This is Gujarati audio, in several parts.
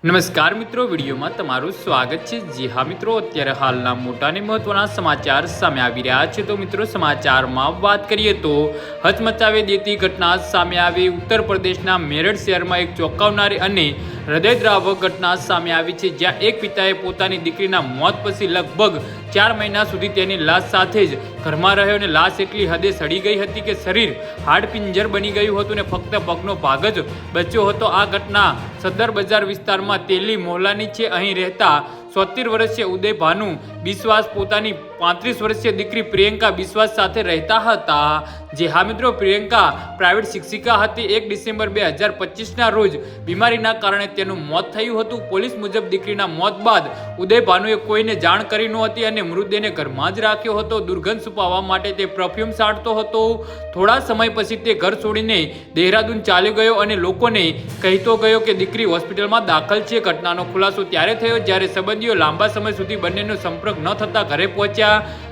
નમસ્કાર મિત્રો, વિડીયોમાં તમારું સ્વાગત છે। જી હા મિત્રો, અત્યારે હાલના મોટા અને મહત્વના સમાચાર સામે આવી રહ્યા છે। તો મિત્રો, સમાચારમાં વાત કરીએ તો હચમચાવી દેતી ઘટના સામે આવી। ઉત્તર પ્રદેશના મેરઠ શહેરમાં એક ચોંકાવનારી અને હૃદયદ્રાવક ઘટના સામે આવી છે, જ્યાં એક પિતાએ પોતાની દીકરીના મોત પછી લગભગ 4 મહિના સુધી તેની લાશ સાથે જ ઘરમાં રહ્યો અને લાશ એટલી હદે સડી ગઈ હતી કે શરીર હાડપિંજર બની ગયું હતું અને ફક્ત પગનો ભાગ જ બચ્યો હતો। આ ઘટના સદર બજાર વિસ્તારમાં તેલી મોહલ્લાની છે। અહીં રહેતા 73 વર્ષીય ઉદય ભાનુ બિસ્વાસ પોતાની 35 વર્ષીય દીકરી પ્રિયંકા બિસ્વાસ સાથે રહેતા હતા। જે હા મિત્રો, પ્રિયંકા પ્રાઇવેટ શિક્ષિકા હતી। 1 ડિસેમ્બર 2025ના રોજ બીમારીના કારણે તેનું મોત થયું હતું। પોલીસ મુજબ દીકરીના મોત બાદ ઉદય ભાનુએ કોઈને જાણ કરી નહોતી અને મૃતદેહને ઘરમાં જ રાખ્યો હતો। દુર્ગંધ છુપાવવા માટે તે પરફ્યુમ છાંટતો હતો। થોડા સમય પછી તે ઘર છોડીને દેહરાદૂન ચાલ્યો ગયો અને લોકોને કહેતો ગયો કે દીકરી હોસ્પિટલમાં દાખલ છે। ઘટનાનો ખુલાસો ત્યારે થયો જ્યારે સંબંધીઓ લાંબા સમય સુધી બંનેનો સંપર્ક ન થતા ઘરે પહોંચ્યા।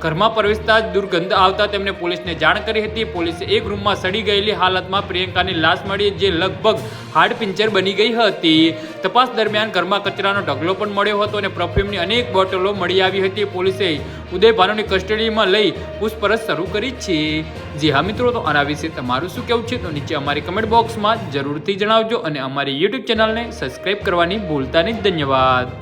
ઘરમાં પ્રવેશતા જ દુર્ગંધ આવતા તેમણે પોલીસને જાણ કરી હતી। પોલીસે એક રૂમમાં સડી ગયેલી હાલતમાં પ્રિયંકાની લાશ મળી, જે લગભગ હાડપિંજર બની ગઈ હતી। તપાસ દરમિયાન ઘરમાં કચરાનો ઢગલો પણ મળ્યો હતો અને પરફ્યુમની અનેક બોટલો મળી આવી હતી। પોલીસે ઉદય ભાનુની કસ્ટડીમાં લઈ પૂછપરછ શરૂ કરી છે। જી હા મિત્રો, તો આના વિશે તમારું શું કહેવું છે તો નીચે અમારી કમેન્ટ બોક્સમાં જરૂરથી જણાવજો અને અમારી યુટ્યુબ ચેનલને સબસ્ક્રાઈબ કરવાની ભૂલતા નહીં। ધન્યવાદ।